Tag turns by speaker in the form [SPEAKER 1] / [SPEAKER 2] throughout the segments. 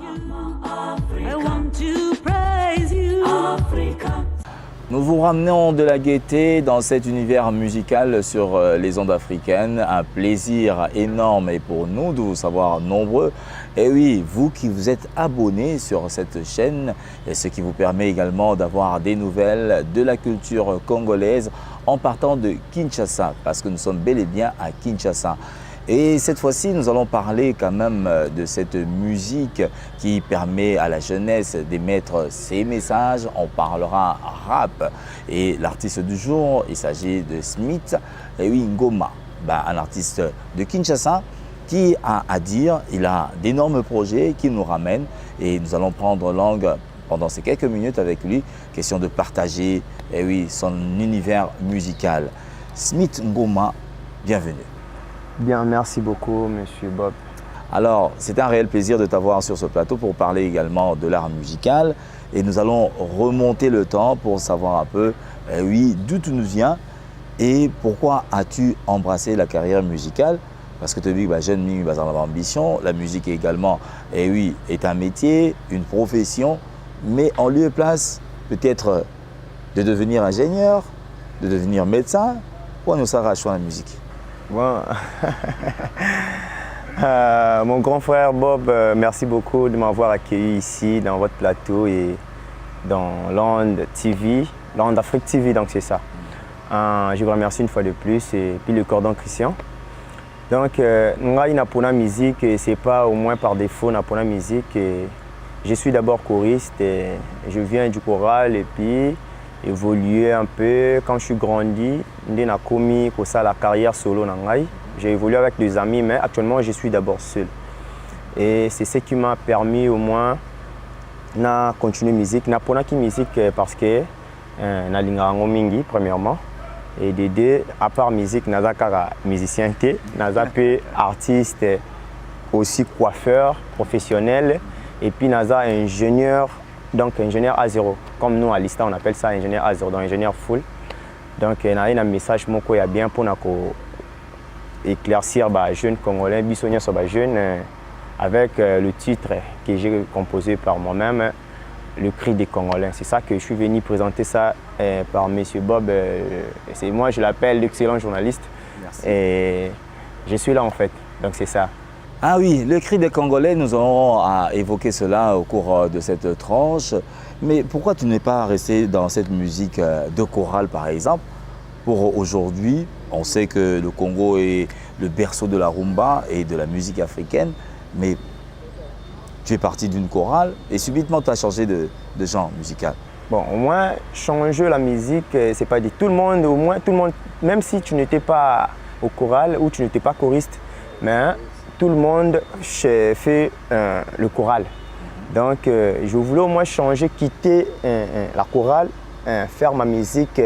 [SPEAKER 1] I want to praise you.
[SPEAKER 2] Nous vous ramenons de la gaieté dans cet univers musical sur les ondes africaines. Un plaisir énorme et pour nous de vous savoir nombreux. Et oui, vous qui vous êtes abonnés sur cette chaîne, et ce qui vous permet également d'avoir des nouvelles de la culture congolaise en partant de Kinshasa, parce que nous sommes bel et bien à Kinshasa. Et cette fois-ci, nous allons parler quand même de cette musique qui permet à la jeunesse d'émettre ses messages. On parlera rap. Et l'artiste du jour, il s'agit de Smith Ngoma, un artiste de Kinshasa qui a à dire, il a d'énormes projets qui nous ramènent. Et nous allons prendre langue pendant ces quelques minutes avec lui, question de partager son univers musical. Smith Ngoma, bienvenue.
[SPEAKER 3] Bien, merci beaucoup, Monsieur Bob.
[SPEAKER 2] Alors, c'est un réel plaisir de t'avoir sur ce plateau pour parler également de l'art musical. Et nous allons remonter le temps pour savoir un peu, d'où tu nous viens et pourquoi as-tu embrassé la carrière musicale. Parce que tu as vu que jeune mini en ambition, la musique également, est un métier, une profession, mais en lieu et place peut-être de devenir ingénieur, de devenir médecin, ou nous s'arrachons à la musique.
[SPEAKER 3] Bon. Mon grand frère Bob, merci beaucoup de m'avoir accueilli ici dans votre plateau et dans Land TV, Land Afrique TV, donc c'est ça. Je vous remercie une fois de plus et puis le cordon Christian. Donc, moi, la musique, c'est pas au moins par défaut la musique. Je suis d'abord choriste et je viens du choral et puis évolué un peu. Quand je suis grandi, j'ai commis la carrière solo. J'ai évolué avec des amis, mais actuellement, je suis d'abord seul. Et c'est ce qui m'a permis au moins de continuer la musique. Je suis la musique parce que je suis mingi, premièrement. Et de deux, à part musique, je suis musicien, je suis artiste, aussi coiffeur professionnel. Et puis, je suis ingénieur. Donc, ingénieur A0, comme nous à l'ISTA, on appelle ça ingénieur A0, donc ingénieur full. Donc, il y a un message qui est bien pour éclaircir les jeunes Congolais, les jeunes, avec le titre que j'ai composé par moi-même, Le cri des Congolais. C'est ça que je suis venu présenter ça par M. Bob. Moi, je l'appelle l'excellent journaliste.
[SPEAKER 2] Merci.
[SPEAKER 3] Et je suis là en fait, donc c'est ça.
[SPEAKER 2] Ah oui, le cri des Congolais, nous allons évoquer cela au cours de cette tranche. Mais pourquoi tu n'es pas resté dans cette musique de chorale, par exemple? Pour aujourd'hui, on sait que le Congo est le berceau de la rumba et de la musique africaine, mais tu es parti d'une chorale et subitement tu as changé de genre musical.
[SPEAKER 3] Bon, au moins, changer la musique, c'est pas dit. Tout le monde, au moins, tout le monde, même si tu n'étais pas au choral ou tu n'étais pas choriste, mais tout le monde fait le choral. Donc, je voulais au moins changer, quitter la chorale, faire ma musique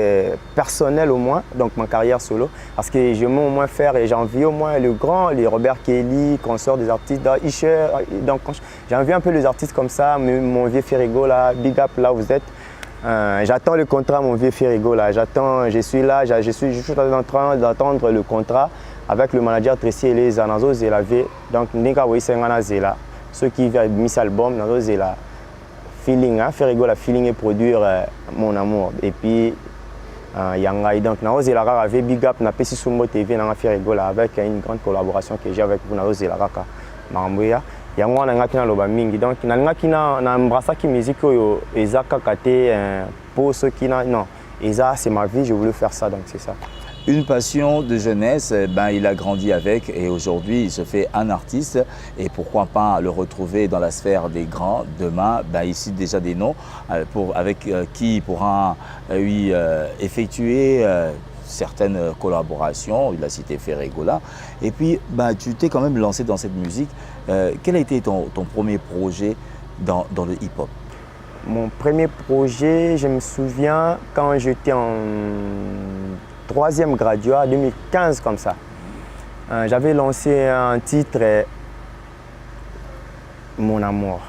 [SPEAKER 3] personnelle au moins, donc ma carrière solo. Parce que j'aime au moins faire, et j'envie au moins les Robert Kelly, consorts des artistes, Isher. Donc, j'envie un peu les artistes comme ça, mon vieux Ferrigo là, big up là où vous êtes. J'attends le contrat, mon vieux Ferrigo là. Je suis là, je suis en train d'attendre le contrat avec le manager Tracy et les Anazo Zelavé. Donc, ceux qui veulent mis album, Nazo Zela feeling, Ferrigo la feeling et produire mon amour. Et puis, Yangai. Donc, Nazo Zela avait big up, na Pessi Sumbo TV, na Ferrigo là avec une grande collaboration que j'ai avec vous, Nazo Zela Raka. Maramboya. Yango na ngaki na loba mingi. Donc, na ngaki na embrassa qui musique oyo ezaka kate pour ceux qui non, eza c'est ma vie, je voulais faire ça, donc c'est ça.
[SPEAKER 2] Une passion de jeunesse, il a grandi avec et aujourd'hui il se fait un artiste et pourquoi pas le retrouver dans la sphère des grands demain, il cite déjà des noms avec qui il pourra effectuer certaines collaborations, il a cité Ferregola et puis tu t'es quand même lancé dans cette musique. Quel a été ton premier projet dans le hip-hop?
[SPEAKER 3] Mon premier projet, je me souviens quand j'étais en 3e graduat, 2015 comme ça. J'avais lancé un titre, Mon amour.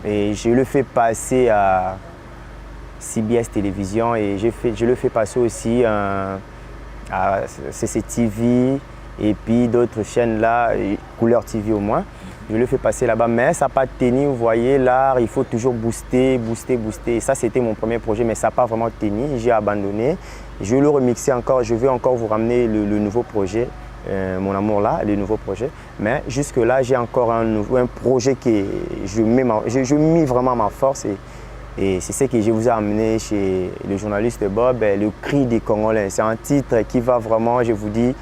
[SPEAKER 3] Et je le fais passer à CBS Télévision et je le fais passer aussi à CCTV et puis d'autres chaînes là, Couleur TV au moins. Je le fais passer là-bas, mais ça n'a pas tenu. Vous voyez, l'art, il faut toujours booster. Et ça, c'était mon premier projet, mais ça n'a pas vraiment tenu. J'ai abandonné. Je vais le remixer encore. Je vais encore vous ramener le nouveau projet, Mon Amour là, le nouveau projet. Mais jusque-là, j'ai encore un projet que je mets vraiment ma force. Et c'est ce que je vous ai amené chez le journaliste Bob, Le Cri des Congolais. C'est un titre qui va vraiment, je vous dis,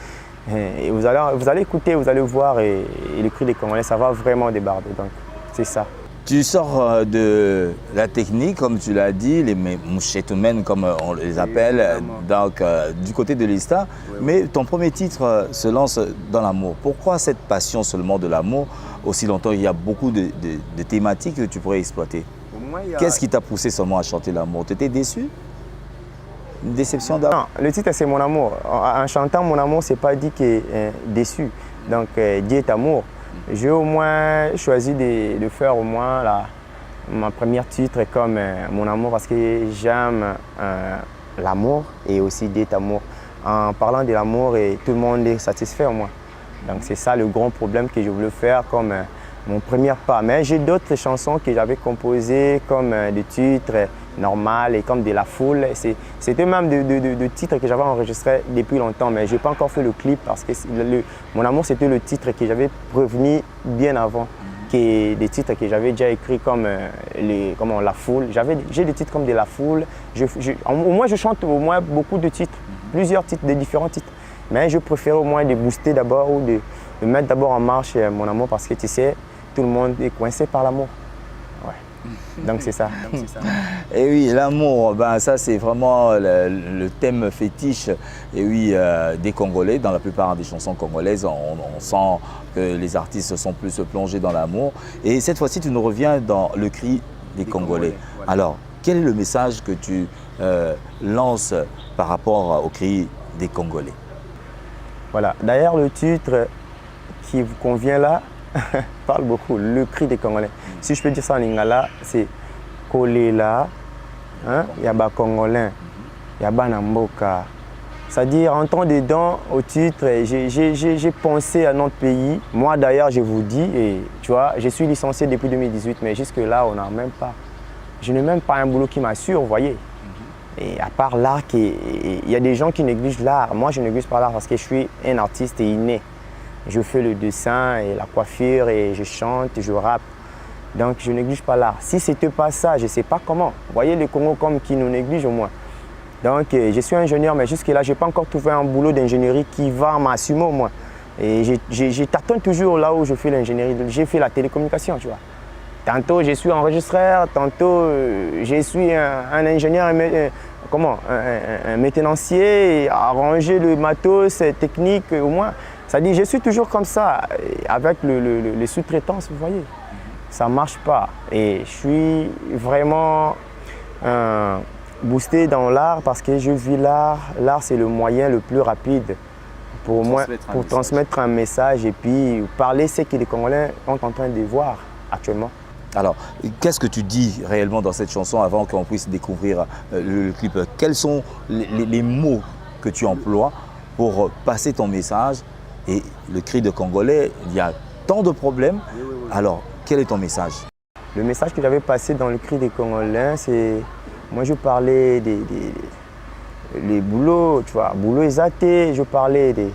[SPEAKER 3] et vous allez écouter, vous allez voir, et Le Cri des Congolais, ça va vraiment débarder. Donc, c'est ça.
[SPEAKER 2] Tu sors de la technique, comme tu l'as dit, les mouchetoumen, comme on les appelle, donc du côté de l'Ista. Oui. Mais ton premier titre se lance dans l'amour. Pourquoi cette passion seulement de l'amour? Aussi longtemps, il y a beaucoup de thématiques que tu pourrais exploiter. Qu'est-ce qui t'a poussé seulement à chanter l'amour? Tu étais déçu? Une déception d'amour?
[SPEAKER 3] Non, le titre c'est Mon Amour. En chantant Mon Amour, c'est pas dit que déçu. Donc Dieu est amour. J'ai au moins choisi de faire au moins ma première titre comme Mon Amour parce que j'aime l'amour et aussi Dieu est amour. En parlant de l'amour, tout le monde est satisfait au moins. Donc c'est ça le grand problème que je voulais faire comme mon premier pas. Mais j'ai d'autres chansons que j'avais composées comme des titres normaux et comme de la foule. C'était même de titres que j'avais enregistrés depuis longtemps, mais je n'ai pas encore fait le clip parce que Mon Amour, c'était le titre que j'avais prévenu bien avant que des titres que j'avais déjà écrits comme La Foule. J'ai des titres comme de La Foule. Au moins, je chante au moins beaucoup de titres, plusieurs titres, de différents titres. Mais je préfère au moins de booster d'abord ou de mettre d'abord en marche Mon Amour parce que tu sais, tout le monde est coincé par l'amour. Ouais. Donc c'est ça.
[SPEAKER 2] Et oui, l'amour, ben, ça c'est vraiment le thème fétiche et oui, des Congolais. Dans la plupart des chansons congolaises, on sent que les artistes sont plus plongés dans l'amour. Et cette fois-ci, tu nous reviens dans Le Cri des Congolais. Voilà. Alors, quel est le message que tu lances par rapport au Cri des Congolais?
[SPEAKER 3] Voilà, d'ailleurs le titre qui vous convient là parle beaucoup, Le Cri des Congolais. Si je peux dire ça en lingala, c'est Kolela, Yaba Congolais, Yaba Namboka. C'est-à-dire, en temps dedans, au titre, j'ai pensé à notre pays. Moi d'ailleurs, je vous dis, et, tu vois, je suis licencié depuis 2018, mais jusque-là, on n'a même pas. Je n'ai même pas un boulot qui m'assure, vous voyez. Et à part l'art, il y a des gens qui négligent l'art. Moi, je néglige pas l'art parce que je suis un artiste inné. Je fais le dessin et la coiffure et je chante, je rappe. Donc, je ne néglige pas l'art. Si ce n'était pas ça, je ne sais pas comment. Vous voyez le Congo comme qui nous néglige au moins. Donc, je suis ingénieur, mais jusque-là, je n'ai pas encore trouvé un boulot d'ingénierie qui va m'assumer au moins. Et je t'attends toujours là où je fais l'ingénierie. J'ai fait la télécommunication, tu vois. Tantôt, je suis enregistreur, tantôt, je suis un ingénieur, un maintenancier, arranger le matos technique au moins. Ça dit, je suis toujours comme ça, avec les sous-traitances, vous voyez. Ça ne marche pas. Et je suis vraiment boosté dans l'art parce que je vis l'art. L'art, c'est le moyen le plus rapide pour transmettre un message et puis parler ce que les Congolais sont en train de voir actuellement.
[SPEAKER 2] Alors, qu'est-ce que tu dis réellement dans cette chanson avant qu'on puisse découvrir le clip? Quels sont les mots que tu emploies pour passer ton message? Et le Cri de Congolais, il y a tant de problèmes. Alors, quel est ton message?
[SPEAKER 3] Le message que j'avais passé dans le Cri des Congolais, c'est... Moi, je parlais des boulots, tu vois, boulot exaté. Je parlais des...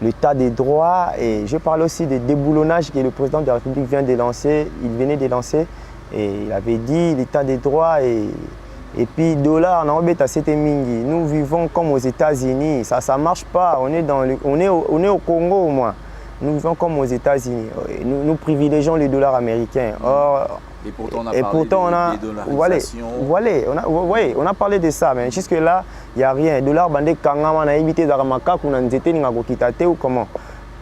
[SPEAKER 3] l'état des droits et je parlais aussi des déboulonnages que le président de la République vient de lancer. Il venait de lancer et il avait dit l'état des droits et puis dollar, nous vivons comme aux États-Unis. Ça ne marche pas. On est au Congo au moins. Nous vivons comme aux États-Unis. Nous privilégions les dollars américains. Or,
[SPEAKER 2] et pourtant, on a
[SPEAKER 3] parlé on a parlé de ça, mais jusque-là, il n'y a rien. Dollar bandé kangama na évité zaramaka kuna nzete ninga kokitate ou comment.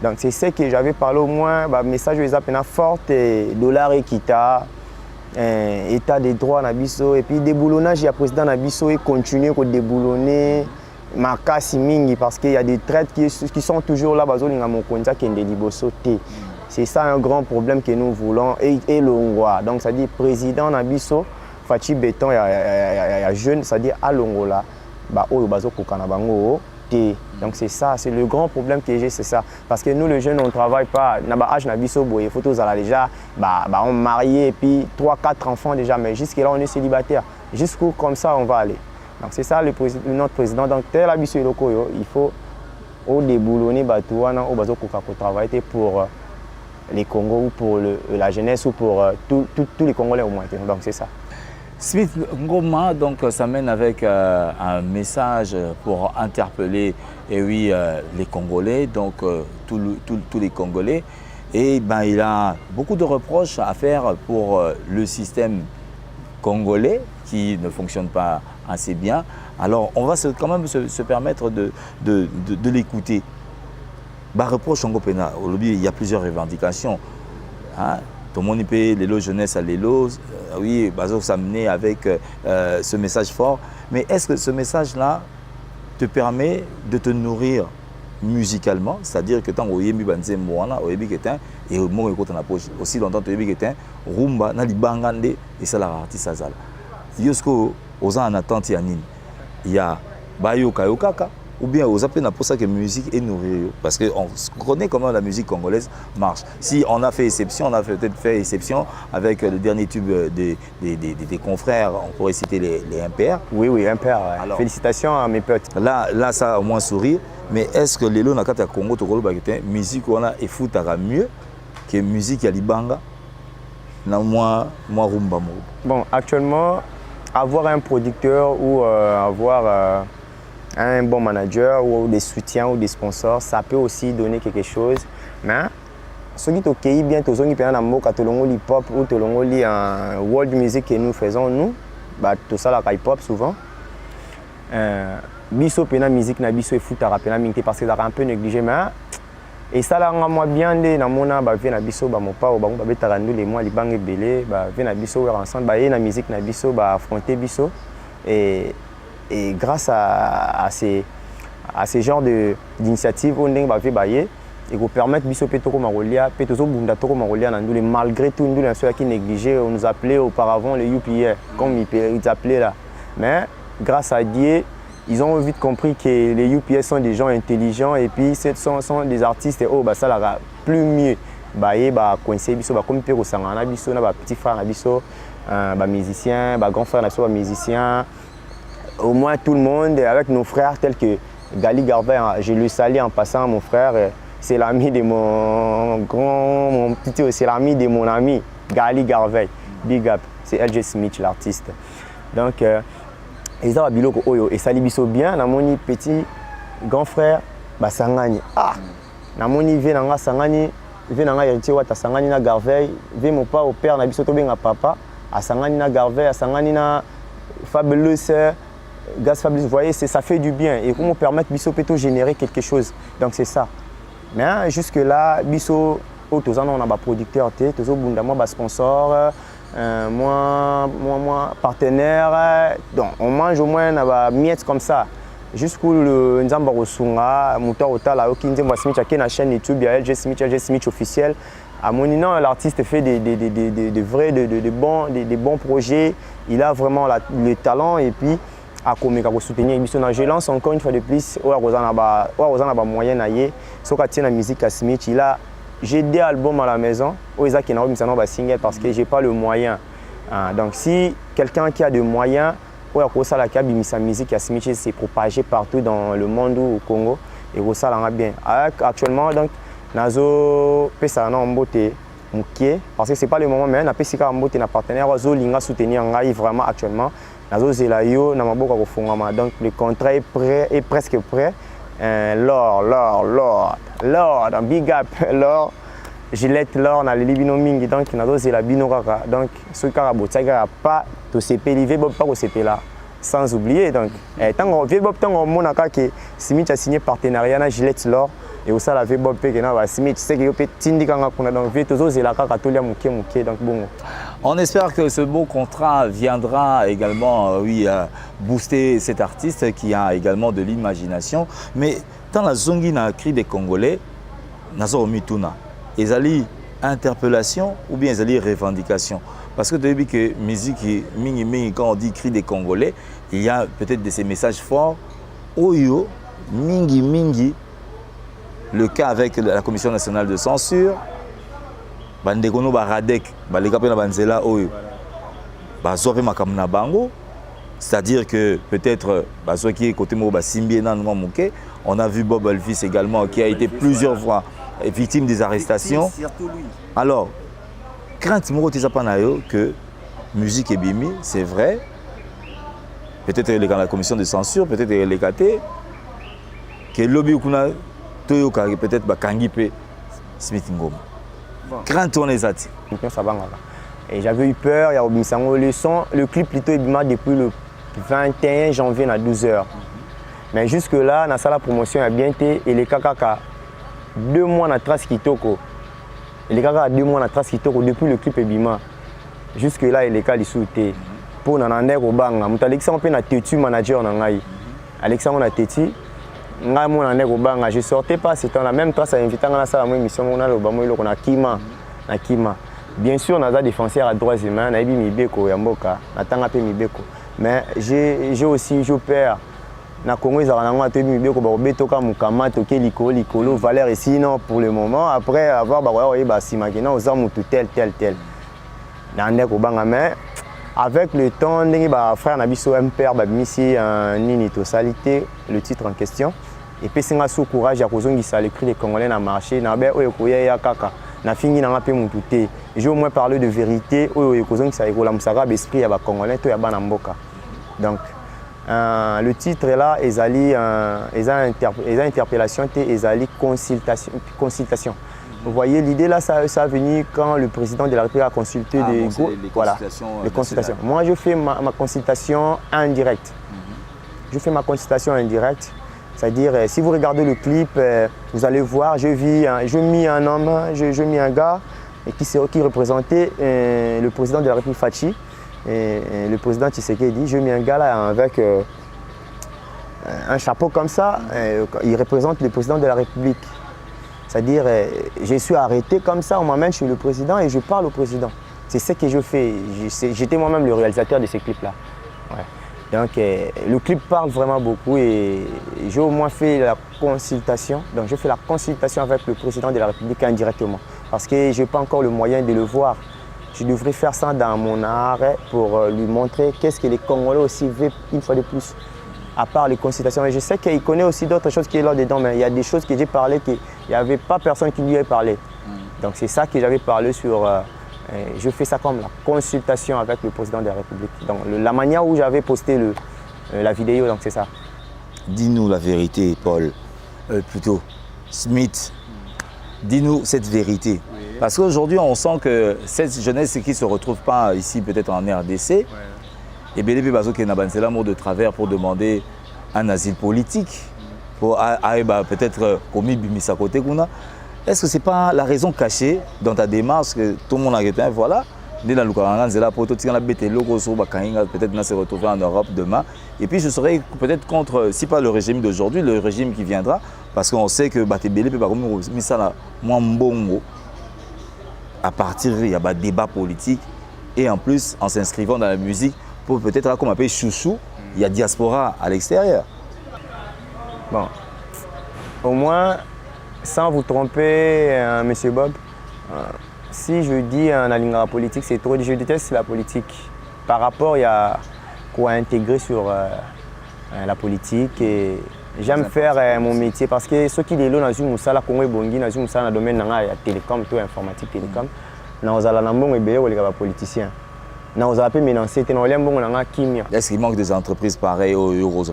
[SPEAKER 3] Donc c'est ce que j'avais parlé au moins, message aux appels forte, dollar équita, état des droits na biso et puis déboulonnage, il y a président na biso et continuer à déboulonner makasi mingi parce qu'il y a des traites qui sont toujours là bazolinga mokonza kende liboso te. C'est ça un grand problème que nous voulons et l'ongwa. Donc ça dit président Nabiso, Fachi Béton, il y a jeune, ça dit à l'ongola, oyo bazo kokana bango te. Donc c'est ça, c'est le grand problème que j'ai, c'est ça. Parce que nous les jeunes, on ne travaille pas. Il faut tous aller déjà, on marié et puis 3-4 enfants déjà, mais jusque-là on est célibataire. Jusqu'où comme ça on va aller. Donc c'est ça notre président. Donc tel habitué locaux, il faut au déboulonner au travailler pour les Congos ou pour la jeunesse ou pour tous les Congolais au moins. Donc c'est ça.
[SPEAKER 2] Smith Ngoma, donc, s'amène avec un message pour interpeller les Congolais, donc tous les Congolais. Et ben, il a beaucoup de reproches à faire pour le système congolais qui ne fonctionne pas assez bien. Alors, on va quand même se permettre de l'écouter. Bah, reproche en Gopena, il y a plusieurs revendications. Hein? Tout le monde peut l'élo jeunesse à l'élo. Oui, Bazo s'amener avec ce message fort. Mais est-ce que ce message-là te permet de te nourrir musicalement? C'est-à-dire que tant que tu as moana, et aussi longtemps que tu as rumba, na libangande et ça la artiste azala. Yosko aux en attente yanine. Il y a bayo kayokaka ou bien aux appels pour ça que la musique est nourrie parce qu'on connaît comment la musique congolaise marche. Si on a fait exception, on a peut-être fait exception avec le dernier tube des confrères, on pourrait citer les MPR.
[SPEAKER 3] Oui, MPR. Alors, félicitations à mes potes.
[SPEAKER 2] Là, ça a au moins sourire. Mais est-ce que les lots dans le Congo, la musique est foutara mieux que la musique à Libanga?
[SPEAKER 3] Bon, actuellement, avoir un producteur ou avoir un bon manager ou des soutiens ou des sponsors, ça peut aussi donner quelque chose. Mais ce qui est ok, bien, tout ce qui est en Amboka, tout le monde hip-hop ou tout le monde en world music que nous faisons, nous, tout ça, la hip-hop souvent. Biso pena musique na biso et foot à rappeler parce que c'est un peu négligé mais et ça là moi bien de na mona ba vient na biso ba mon pa ba betarandu les mois libang belé ba vient na biso ensemble ba na musique na biso ba affronter biso et grâce à ces genres d'initiatives on va faire bailler et vous permettre biso petoko marolia petozo bunda toko marolia na ndule malgré tout ndule ceux qui négligeaient on nous appelait auparavant le UPA comme ils appelaient là mais grâce à Dieu ils ont vite compris que les UPS sont des gens intelligents et puis ce sont des artistes ça là plus mieux coincé biso comme Pero Sangana biso na petit frère na biso musicien grand frère na biso musicien au moins tout le monde avec nos frères tels que Gali Garvey, je le salue en passant mon frère c'est l'ami de c'est l'ami de mon ami Gali Garvey, big up, c'est LJ Smith l'artiste. Donc et ça va biloko oyo et ça libiso bien na moni petit grand frère Sangani na moni ve nanga Sangani ve nanga héritier wata Sangani na Garvey ve mon pas au père na biso to benga papa a Sangani na Garvey a Sangani na Fabulous Gaz Fabulous, vous voyez ça fait du bien et comment permettre biso peut générer quelque chose donc c'est ça mais jusque là biso autozana on a ba producteur té tozo bunda moi ba sponsor moi partenaire donc on mange au moins na miettes comme ça jusqu'où le nzamba rosunga moteur otala okinze moi Smith na chaîne YouTube LJ Smith officiel à mon nom l'artiste fait des vrais des bons projets il a vraiment le talent et puis à komeka ko soutenir biso na je lance encore une fois de plus o rozana ba moyen na ye soka tina musique à Smith il a j'ai des albums à la maison, parce que je n'ai pas le moyen. Donc si quelqu'un qui a des moyens, sa musique c'est propagé partout dans le monde ou au Congo, et ça l'a bien. Actuellement, donc, nazo pesa na mbote mukie parce que c'est pas le moment mais na pesika mbote na partenaire zo linga soutenir ngai vraiment actuellement. Nazo zelayo na maboka ko fungama donc le contrat est prêt et presque prêt. L'or, big up, l'or, Gillette, l'or, na libino mingi, donc na dose la bino kaka, donc ce carabotsaga pas to se péliver bob pas au CP là, sans oublier donc tant on vient bob tant on monaka que Smith a signé partenariat na Gillette l'or et au ça la bob pe que na Smith c'est que peut tindikanga kuna donc vient to zela kaka to lia muke donc bon.
[SPEAKER 2] On espère que ce beau contrat viendra également booster cet artiste qui a également de l'imagination. Mais dans la zongi na cri des Congolais, nazo mituna, ezali interpellation ou bien ezali revendication. Parce que tu as vu que musique mingi quand on dit cri des Congolais, il y a peut-être de ces messages forts. Oyo mingi, le cas avec la Commission nationale de censure, bandekono baradek, baleka pe na banzela oyo. Bazo pe makamna bango, c'est-à-dire que peut-être bazo qui est côté mo basimbi na moké, on a vu Bob Elvis également qui a été plusieurs fois victime des arrestations. Alors, crainte mo côté zapanayo que musique et bimi, c'est vrai. Peut-être la commission de censure, peut-être les KT, que lobby kuna toyoka peut-être bakangi pe Smith Ngoma. Crainte on les ati.
[SPEAKER 3] Et j'avais eu peur, il y a le clip plutôt Ebima depuis le 21 janvier à 12h. Mais jusque là, dans la promotion a bien été et les kakaka 2 mois na trace kitoko. Et les kakaka 2 mois na trace kitoko depuis le clip Ebima. Jusque là, il est cas souté. Pour nanande ko banga, mutu Alexandre pe na tetu manager na ngai. Alexandre na teti. Ngai mo nanande ko banga, je sortais pas ce temps là même trace à inviter na sala mo émission na lo ba mo iloko na Kima. Na Kima. Bien sûr, naza défenseur à droits humains, na ibi mibeko ya mboka, na tanga pe mibeko. Mais j'ai aussi perds. Na Congo ils ont na to ibi mibeko ba betoka mukama to ke likolo valeur et sinon pour le moment après avoir ba ba simakina aux armes tout tel. Nanande ko banga mais avec le temps, les frères Nabiso MPR Babimisi Nini Tosalité, le titre en question. Et puis c'est un courage à cause de l'écrit des Congolais dans le marché. Nabe Oyokoya ya kaka. Na fini na ngape mutute. J'ai au moins parlé de vérité. Oyokozongi ça écola musaka l'esprit ya ba Congolais to ya bana mboka. Donc le titre là ezali interpellation te ezali consultation. Vous voyez, l'idée là, ça a venu quand le président de la République a consulté des groupes. Voilà, les consultations. Moi, je fais ma consultation en direct. Je fais ma consultation en direct. C'est-à-dire, si vous regardez le clip, vous allez voir, je mis un homme, je mis un gars qui représentait le président de la République Fachi, le président Tshisekedi. Je mis un gars là avec un chapeau comme ça, il représente le président de la République. C'est-à-dire, je suis arrêté comme ça, on m'amène chez le président et je parle au président. C'est ce que je fais. J'étais moi-même le réalisateur de ce clip-là. Ouais. Donc, le clip parle vraiment beaucoup et j'ai au moins fait la consultation. Donc, je fais la consultation avec le président de la République indirectement. Parce que je n'ai pas encore le moyen de le voir. Je devrais faire ça dans mon art pour lui montrer qu'est-ce que les Congolais aussi veulent une fois de plus. À part les consultations. Et je sais qu'il connaît aussi d'autres choses qui est là-dedans, mais il y a des choses que j'ai parlé qu'il n'y avait pas personne qui lui ait parlé. Donc c'est ça que j'avais parlé sur... je fais ça comme la consultation avec le président de la République. Donc la manière où j'avais posté la vidéo, donc c'est ça.
[SPEAKER 2] Dis-nous la vérité, Paul. Plutôt, Smith. Dis-nous cette vérité. Oui. Parce qu'aujourd'hui, on sent que cette jeunesse qui ne se retrouve pas ici, peut-être en RDC, ouais. Et bien, les gens qui ont mot de travers pour demander un asile politique, pour peut-être commis Bimisa côté. Est-ce que ce n'est pas la raison cachée dans ta démarche que tout le monde a été voilà, peut-être se retrouver en Europe demain. Et puis je serais peut-être contre, si pas le régime d'aujourd'hui, le régime qui viendra, parce qu'on sait que à partir il y a un débat politique et en plus en s'inscrivant dans la musique, pour peut-être comme on appelle chouchou, il y a diaspora à l'extérieur.
[SPEAKER 3] Bon, au moins, sans vous tromper, Monsieur Bob, si je dis un alingara politique, c'est trop, je déteste la politique. Par rapport, il y a quoi intégrer sur la politique et j'aime faire mon métier parce que ceux qui sont dans une salle, Congo et Bongi, dans une salle dans le domaine de la télécom, tout informatique, télécom, nous allons les politiciens.
[SPEAKER 2] Est-ce qu'il manque des entreprises pareilles en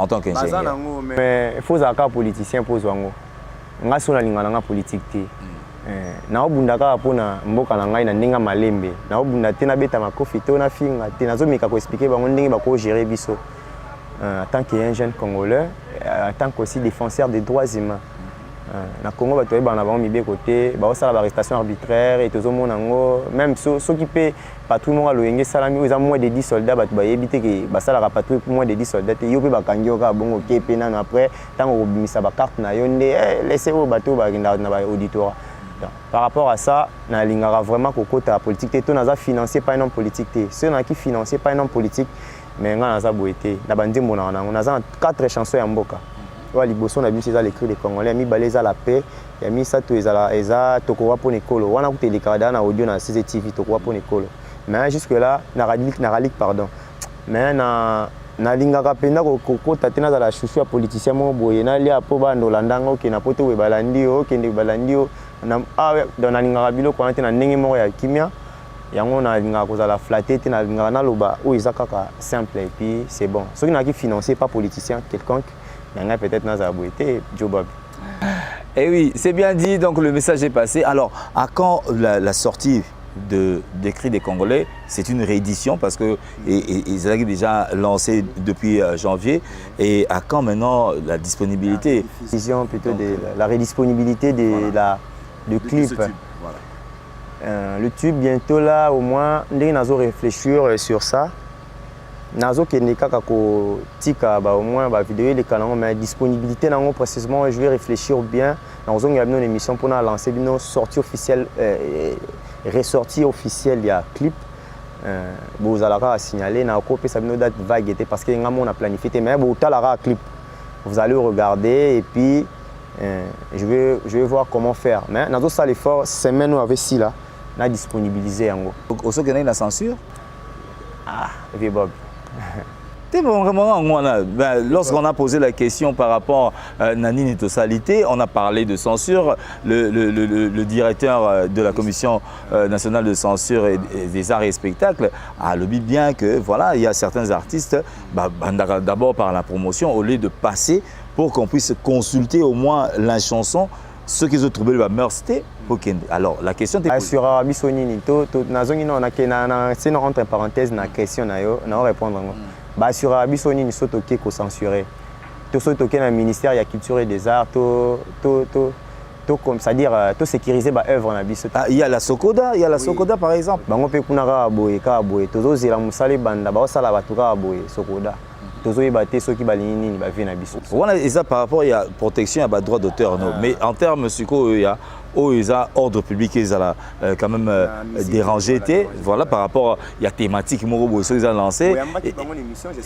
[SPEAKER 2] tant qu'ingénieur?
[SPEAKER 3] Mais il faut que les politiciens posent. Je suis en politique. Je suis en tant qu'un jeune Congolais, en tant qu'aussi défenseur des droits humains. Na Congo bato bana ba mibe côté ba osala ba arrestation arbitraire et tozo mona ngo même ceux qui paient patrouille mo loyenge salami ils ont moins de 10 soldats bato ba yebite ke ba sala patrouille pour moins de 10 soldats te yo pe ba kangio ka bongo ke pe nano après tango ko bimisa ba carte na yonde laissez au bateau ba na ba auditoire. Par rapport à ça na lingara vraiment kokota politique te to naza financé par un homme politique te ceux qui financé par un homme politique mais nga naza boité na bandimbo na naza 4 chansons ya mboka. wa liboso na biso eza l'écrit des Congolais mi balé eza la paix ya mi ça to eza tokowa pour nekolo wana kuteleka na audio na CCTV tokowa pour nekolo mais jusque là na ralik pardon mais na lingaka penda kokota te nazala chouchou ya politicien moko boye nalia po bandola ndanga okende po to webalandi okende webalandi dans nalingaka biloko wana te na ndenge moko ya kimia yango nalingaka kozala flatté te nalingaka naloba oyo eza kaka simple et puis c'est bon soki naki financé pas politicien quelconque nanga peut-être nazala boye te Joe Bob.
[SPEAKER 2] Eh oui, c'est bien dit, donc le message est passé. Alors, à quand la sortie d'écrit des Congolais? C'est une réédition parce que ils avaient déjà lancé depuis janvier. Et à quand maintenant la disponibilité?
[SPEAKER 3] Plutôt de la rédisponibilité du clip.
[SPEAKER 2] Tube, voilà.
[SPEAKER 3] Le tube bientôt là, au moins, nous allons réfléchir sur ça. Nazo Keneka kako tika au moins vidéo les canaux mais disponibilité nango précisément je vais réfléchir bien dans une émission pour lancer une sortie officielle ressortie officielle il y a clip vous allez signaler na ko pesa bino date vague parce que ngamo on a planifié mais bon talara clip vous allez regarder et puis je vais voir comment faire mais nazo ça l'effort semaine ou avec si là na disponibiliser yango
[SPEAKER 2] au so que la censure
[SPEAKER 3] vieux Bob.
[SPEAKER 2] Lorsqu'on a posé la question par rapport à Nani Nitosalité, on a parlé de censure. Le directeur de la Commission nationale de censure et des arts et spectacles a lobby bien que voilà, il y a certains artistes, d'abord par la promotion, au lieu de passer pour qu'on puisse consulter au moins la chanson, ceux qui ont trouvé le meurtre. Alors la question est
[SPEAKER 3] sur Arabi Sonini, entre parenthèses la question na répondre. Sur Arabi Sonini, so toké ko censuré. To so toké na ministère de la culture et des arts, comme c'est-à-dire to sécuriser ba œuvre na biso.
[SPEAKER 2] Il y a la Sokoda, par exemple.
[SPEAKER 3] Bango pe kunaka boye ka boye. Tozo zela musale banda ba sala batuka boye Sokoda. Tozo yebate soki balingi nini ba vie na biso.
[SPEAKER 2] Voilà, et ça par rapport il y a protection à droit d'auteur mais en termes suko il y a ordre public ils ont quand même dérangé voilà par rapport il y a thématique moko ils ont lancé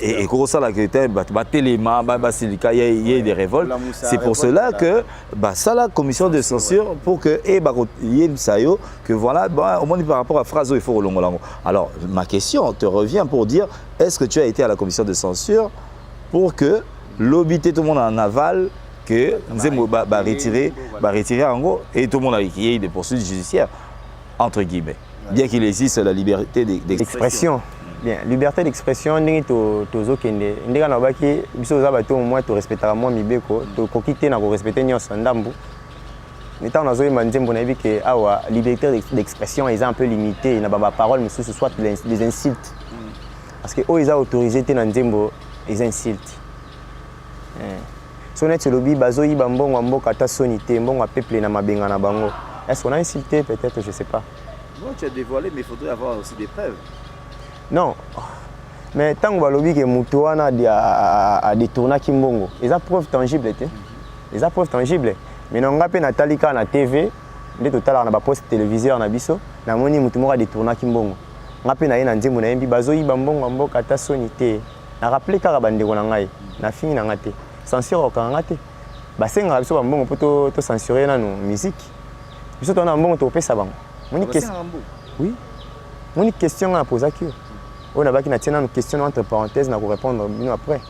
[SPEAKER 2] et gros ça là que était téléma il y a des révoltes c'est pour cela que ça la commission de censure pour que que voilà au moins par rapport à Frazo il faut longo. Alors ma question te revient pour dire est-ce que tu as été à la commission de censure pour que l'obité tout le monde en aval que nous va retirer en gros et tout le monde a écrit des poursuites judiciaires entre guillemets bien qu'il existe la liberté d'expression.
[SPEAKER 3] Bien, liberté d'expression ndenge tozo kende ndenge na baki biso za bato moi to respectera moi mibeko to kokite na ko respecter nyonso ndambu metant nazo yeba nzembo na biki awa liberté d'expression est un peu limitée na ba parole mais ce soit les insultes parce que eux ils ont autorisé te na nzembo les insultes sonet lobby bazoyi bambongo mboka ta sonité mbongo peuple na mabenga na bango est-ce qu'on a insulté peut-être je sais pas.
[SPEAKER 2] Bon tu as dévoilé mais il faudrait avoir aussi des preuves.
[SPEAKER 3] Non mais tant que balobi que mutu wana a détourné kimbongo ils ont preuve tangible ils ont preuve tangible mais non ngape na talika na TV nde totala na ba poste téléviseur na biso na moni mutu moko a détourné kimbongo ngape na ye na nzembo na yembi bazoyi bambongo mboka ta sonité na rappeler kaka bandeko na ngai na fini na ngate censure okanga te basenga biso bambongo po to censurer nanu musique biso tona mbongo to pesa bango moni question oui moni question à poser qui on a baki na tiena une question entre parenthèses na ko répondre bino après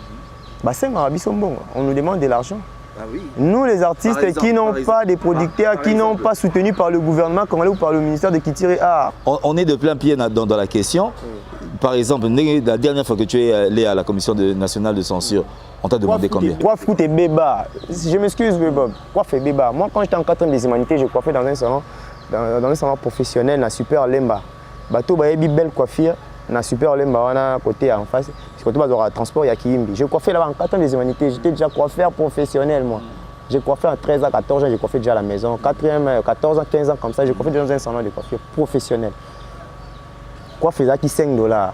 [SPEAKER 3] basenga biso mbongo on nous demande de l'argent.
[SPEAKER 2] Ah oui.
[SPEAKER 3] Nous les artistes qui n'ont pas des producteurs qui n'ont pas soutenu par le gouvernement congolais ou par le ministère de Culture et Arts.
[SPEAKER 2] On est de plein pied dans la question. Par exemple, la dernière fois que tu es allé à la commission nationale de censure, on t'a demandé combien?
[SPEAKER 3] Quoi fout et béba? Je m'excuse, Bob. Quoi fait béba? Moi, quand j'étais en 4e des humanités, je coiffais dans un salon professionnel, na Super Lemba. Bateau bayebi belle coiffure, na Super Lemba, on a côté en face. Côté bas transport, il y a Kiimbi. Je coiffais là-bas en 4e des humanités. J'étais déjà coiffeur professionnel, moi. J'ai coiffé en 13 ans, 14 ans, j'ai coiffé déjà à la maison. 4e, 14 ans, 15 ans comme ça, j'ai coiffé dans un salon de coiffure professionnel. Quoi faisait qui $5?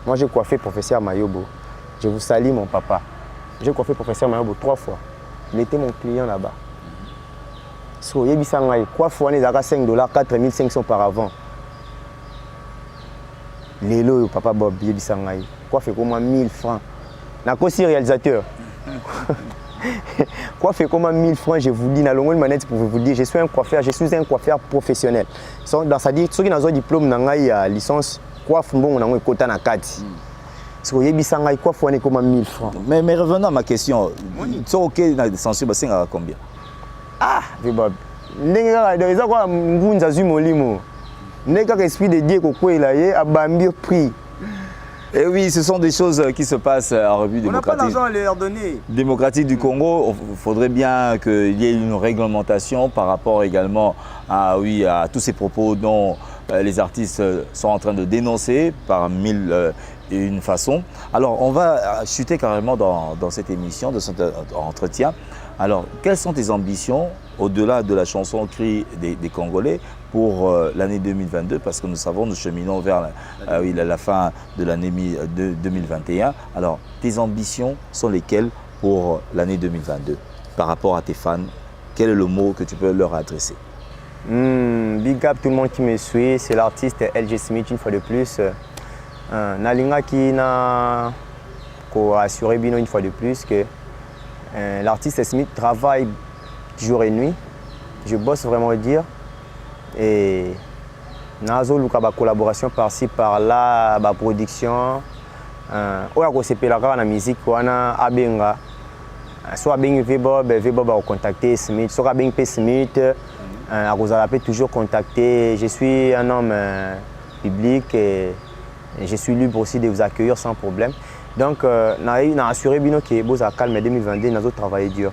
[SPEAKER 3] Moi j'ai coiffé professeur Mayobo. Je vous salue mon papa. J'ai coiffé professeur Mayobo 3 fois. Il était mon client là-bas. So yebisangai coiffe on est à $5, 4500 par avant. Lelo papa Bob yebisangai coiffe comme 1000 francs. Na kosi réalisateur. Coiffer comme 1000 francs, je vous dis, dans le manette pour vous dire, je suis un coiffeur professionnel. Dans sa dit, ceux qui ont un diplôme, dans licence, coiffe bon, on a un quota na kati. Parce que yebisanga coiffe on est comme 1000 francs.
[SPEAKER 2] Mais revenons à ma question. Tu OK dans des censures, c'est à combien?
[SPEAKER 3] Ah, Vebob. Ndenge kaka eza kwa ngunza zwi molimo. Ndenge kaka esprit de Dieu kokwela ye abambi prix.
[SPEAKER 2] Et oui, ce sont des choses qui se passent en République démocratique.
[SPEAKER 3] On n'a pas d'argent à leur donner.
[SPEAKER 2] Démocratique du Congo, il faudrait bien qu'il y ait une réglementation par rapport également à, oui, à tous ces propos dont les artistes sont en train de dénoncer par mille et une façons. Alors, on va chuter carrément dans cette émission, dans cet entretien. Alors, quelles sont tes ambitions au-delà de la chanson Cri des Congolais pour l'année 2022? Parce que nous savons, nous cheminons vers la fin de l'année 2021. Alors, tes ambitions sont lesquelles pour l'année 2022 par rapport à tes fans? Quel est le mot que tu peux leur adresser?
[SPEAKER 3] Big up tout le monde qui me suit, c'est l'artiste LG Smith une fois de plus. Nalinga qui n'a assuré Bino une fois de plus que l'artiste Smith travaille jour et nuit. Je bosse vraiment dire. Et nazo luka ba collaboration par-ci par-là, ba production. Oya ko sepela ka na musique wana abenga. So abengi Vebob va contacter Smith. So abengi pe Smith, akozala peut toujours contacter. Je suis un homme public et je suis libre aussi de vous accueillir sans problème. Donc, na assuré bino que boza calme 2022, nazo travailler dur.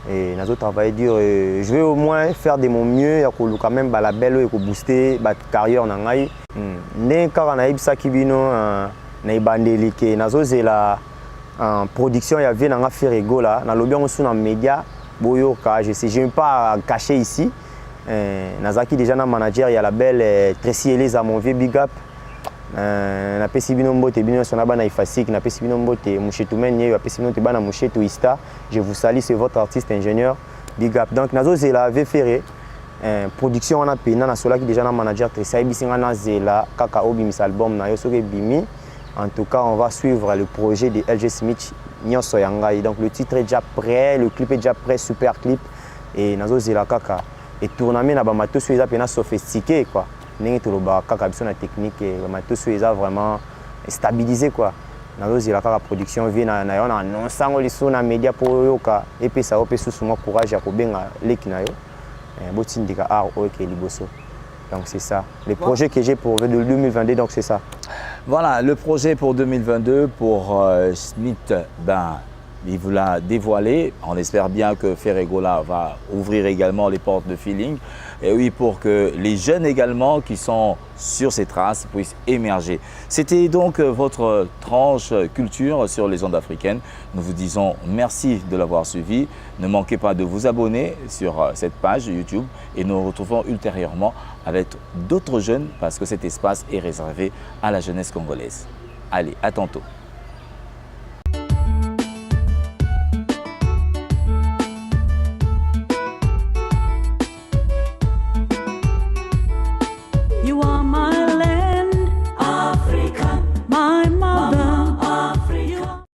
[SPEAKER 3] Et nazo travailler dur. Et je vais au moins faire de mon mieux ya ko luka même ba label et ko booster ba carrière na ngai. Né kara na ibsa kibino na ibandeli ke nazo zela en production ya vie na nga faire ego là na lobi on sous na média boyoka je sais je ne vais pas cacher ici. Nazaki déjà na manager ya label Tracy Elisa mon vieux big up. Na pesi bino mbote bino sona bana ifasik na pesi bino mbote mushetu menye ya pesi bino te bana mushetu ista. Je vous salue, c'est votre artiste ingénieur big up. Donc nazo zela ve ferré production on a pena na sola qui déjà na manager Tracy Ibisinga na zela kaka obimis album na yo soke bimi. En tout cas, on va suivre le projet de LG Smith Nyonso Yangai. Donc le titre est déjà prêt, le clip est déjà prêt, super clip et nazo zela kaka et tournement na ba matos eza pena sophistiqué quoi. N'est tout le bas kaka biso na technique et ba matos eza vraiment stabilisé quoi. Nazo zela kaka production vient na yo na non sango liso na média pour yoka et puis ça opé sous moi courage ya ko benga leki na yo. Botindika art OK liboso. Donc c'est ça. Le projet que j'ai pour 2022 donc c'est ça.
[SPEAKER 2] Voilà, le projet pour 2022 pour Smith, il vous l'a dévoilé. On espère bien que Ferregola va ouvrir également les portes de Feeling. Et oui, pour que les jeunes également qui sont sur ces traces puissent émerger. C'était donc votre tranche culture sur les ondes africaines. Nous vous disons merci de l'avoir suivi. Ne manquez pas de vous abonner sur cette page YouTube et nous nous retrouvons ultérieurement avec d'autres jeunes parce que cet espace est réservé à la jeunesse congolaise. Allez, à tantôt.